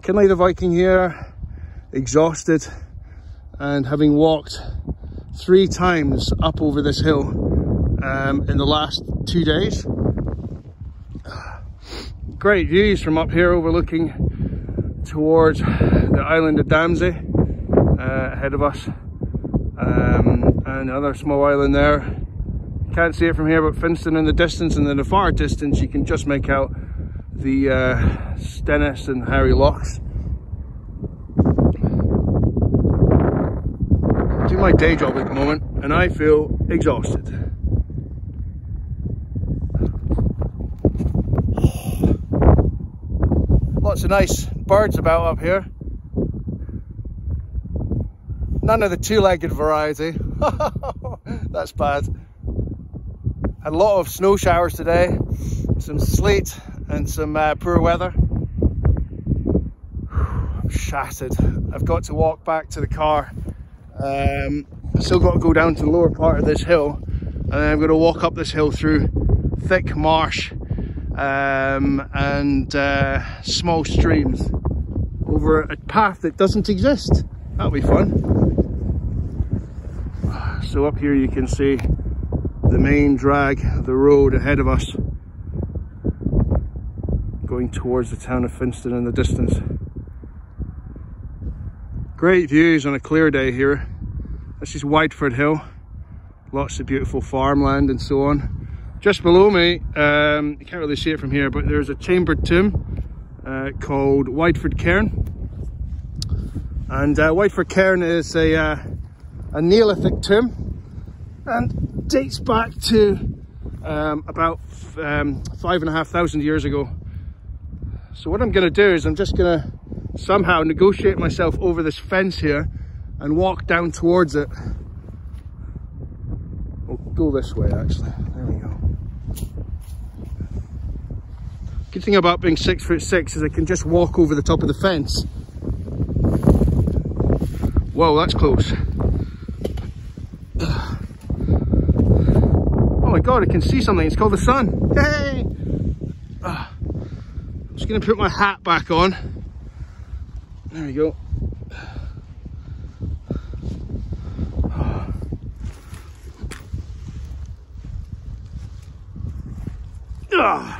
Kinley the Viking here, exhausted, and having walked 3 times up over this hill in the last 2 days. Great views from up here overlooking towards the island of Damsey ahead of us, and another small island there. Can't see it from here, but Finston in the distance, and in the far distance you can just make out the Stennis and Harry Lochs. I do my day job at the moment and I feel exhausted. Lots of nice birds about up here. None of the 2-legged variety. That's bad. Had a lot of snow showers today, some sleet and some poor weather. I'm shattered. I've got to walk back to the car. I've still got to go down to the lower part of this hill, and then I'm going to walk up this hill through thick marsh and small streams over a path that doesn't exist. That'll be fun. So up here you can see the main drag of the road ahead of us, going towards the town of Finston in the distance. Great views on a clear day here. This is Wideford Hill, lots of beautiful farmland and so on. Just below me, you can't really see it from here, but there's a chambered tomb called Wideford Cairn. And Wideford Cairn is a Neolithic tomb and dates back to about 5,500 years ago. So what I'm going to do is I'm just going to somehow negotiate myself over this fence here and walk down towards it. We'll go this way actually. There we go. Good thing about being 6'6" is I can just walk over the top of the fence. Whoa, that's close. Oh my god, I can see something. It's called the sun. Yay! I'm just going to put my hat back on. There we go.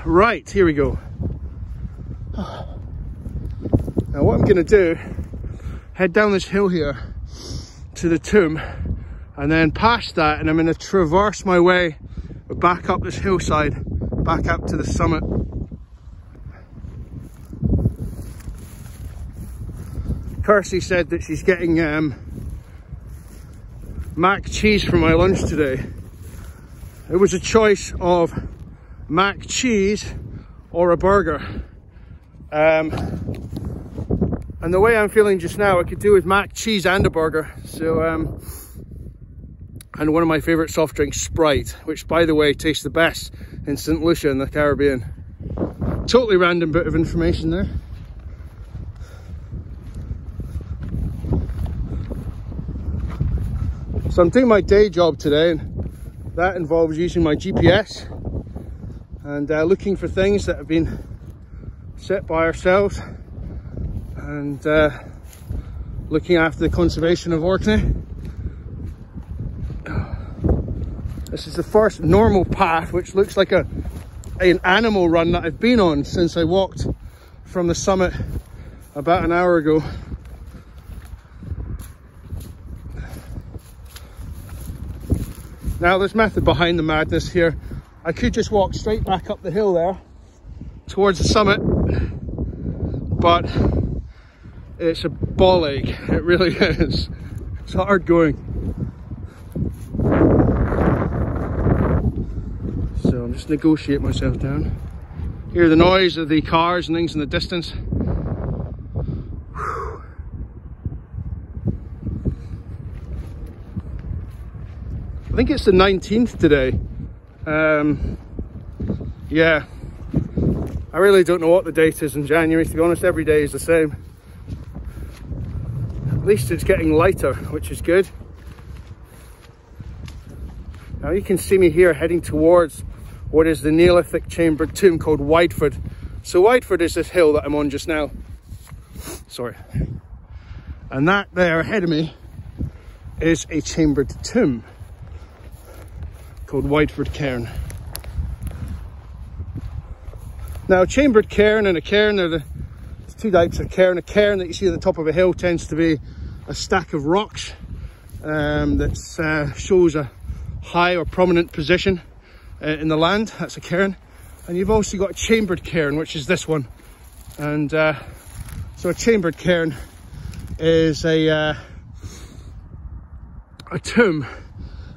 Right, here we go. Now what I'm going to do, head down this hill here to the tomb, and then past that, and I'm going to traverse my way back up this hillside, back up to the summit. Kirsty said that she's getting mac cheese for my lunch today. It was a choice of mac cheese or a burger. And the way I'm feeling just now, I could do with mac cheese and a burger. So, and one of my favourite soft drinks, Sprite, which by the way tastes the best in St. Lucia in the Caribbean. Totally random bit of information there. So I'm doing my day job today, and that involves using my GPS and looking for things that have been set by ourselves, and looking after the conservation of Orkney. This is the first normal path, which looks like an animal run that I've been on since I walked from the summit about an hour ago. Now there's method behind the madness here. I could just walk straight back up the hill there towards the summit, but it's a ball ache. It really is. It's hard going. So I'm just negotiate myself down. Hear the noise of the cars and things in the distance. I think it's the 19th today. Yeah, I really don't know what the date is in January, to be honest. Every day is the same. At least it's getting lighter, which is good. Now you can see me here heading towards what is the Neolithic chambered tomb called Wideford. So Wideford is this hill that I'm on just now. sorry. And that there ahead of me is a chambered tomb called Wideford Cairn. Now, a chambered cairn and a cairn are the two types of cairn. A cairn that you see at the top of a hill tends to be a stack of rocks that shows a high or prominent position in the land. That's a cairn. And you've also got a chambered cairn, which is this one. And so a chambered cairn is a tomb.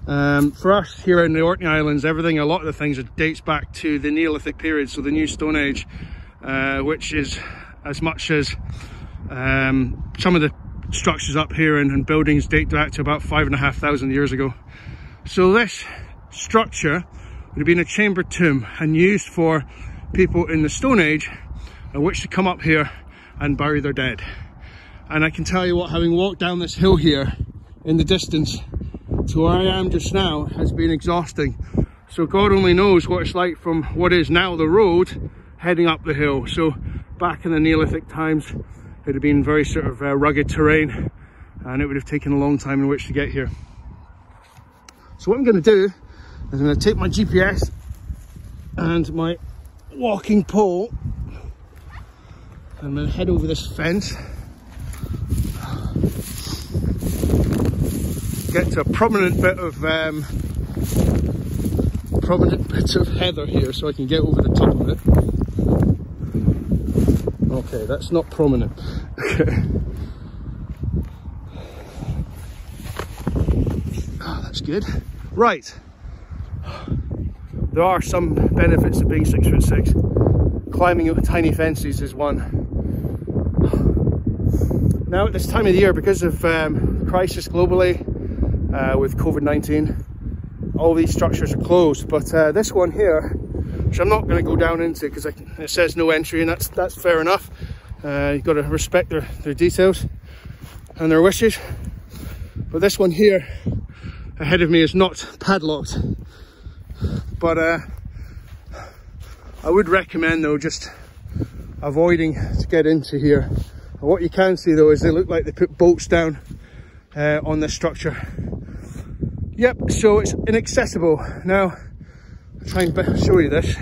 For us here in the Orkney Islands, a lot of the things dates back to the Neolithic period, so the New Stone Age, which is as much as some of the structures up here and buildings date back to about 5,500 years ago. So this structure would have been a chambered tomb and used for people in the Stone Age in which to come up here and bury their dead. And I can tell you what, having walked down this hill here in the distance to where I am just now has been exhausting. So God only knows what it's like from what is now the road heading up the hill. So back in the Neolithic times, it would have been very sort of rugged terrain, and it would have taken a long time in which to get here. So what I'm going to do is I'm going to take my GPS and my walking pole. I'm going to head over this fence, get to a prominent bit of heather here so I can get over the top of it. Okay, that's not prominent. Okay. Oh, that's good. Right. There are some benefits of being 6'6". Climbing over tiny fences is one. Now at this time of the year, because of crisis globally with COVID-19, all these structures are closed. But this one here, which I'm not going to go down into because it says no entry, and that's fair enough. You've got to respect their details and their wishes. But this one here ahead of me is not padlocked. But I would recommend though just avoiding to get into here. And what you can see though is they look like they put bolts down on this structure. Yep, so it's inaccessible. Now I'll try and show you this.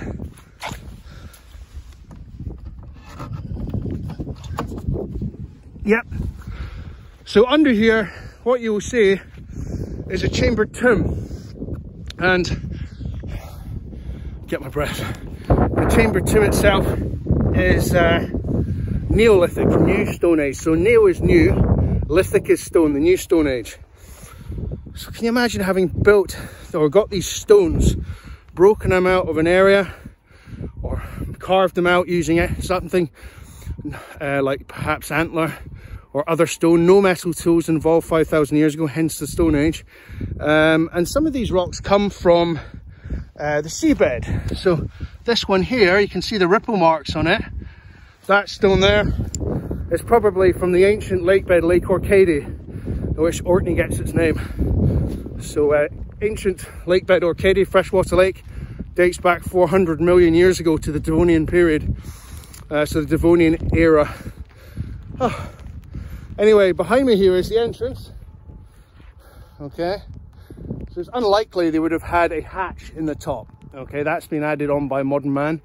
Yep, so under here what you will see is a chambered tomb, and get my breath. The chambered tomb itself is Neolithic, New Stone Age. So Neo is new, Lithic is stone, the New Stone Age. So can you imagine having built or got these stones, broken them out of an area or carved them out using something like perhaps antler or other stone, no metal tools involved 5,000 years ago, hence the Stone Age. And some of these rocks come from the seabed. So this one here, you can see the ripple marks on it. That stone there is probably from the ancient lakebed, Lake Orcady, which Orkney gets its name. So ancient lakebed Orcady, freshwater lake, dates back 400 million years ago to the Devonian period. So the Devonian era. Oh. Anyway, behind me here is the entrance. Okay, so it's unlikely they would have had a hatch in the top. Okay, that's been added on by modern man.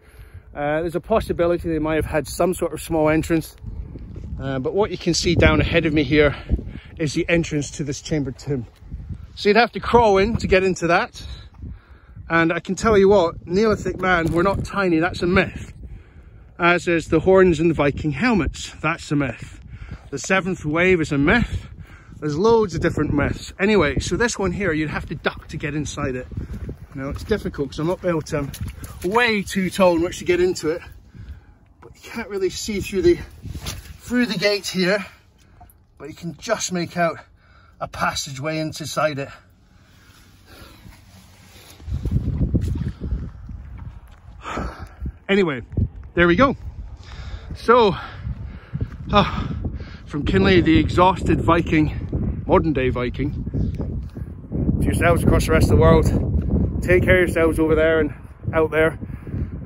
There's a possibility they might have had some sort of small entrance, but what you can see down ahead of me here is the entrance to this chambered tomb. So you'd have to crawl in to get into that. And I can tell you what, Neolithic man were not tiny, that's a myth. As is the horns and the Viking helmets, that's a myth. The seventh wave is a myth. There's loads of different myths. Anyway, so this one here, you'd have to duck to get inside it. Now it's difficult because I'm not built way too tall in which to get into it. But you can't really see through the gate here. But you can just make out a passageway inside it. Anyway, there we go. So, from Kinley, the exhausted Viking, modern day Viking, to yourselves across the rest of the world, take care of yourselves over there and out there.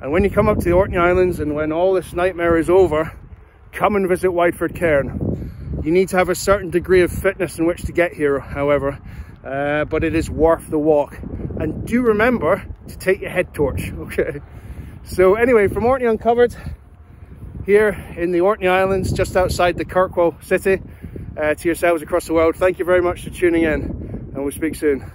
And when you come up to the Orkney Islands and when all this nightmare is over, come and visit Wideford Cairn. You need to have a certain degree of fitness in which to get here, however, but it is worth the walk. And do remember to take your head torch, okay? So anyway, from Orkney Uncovered, here in the Orkney Islands, just outside the Kirkwall city, to yourselves across the world, thank you very much for tuning in, and we'll speak soon.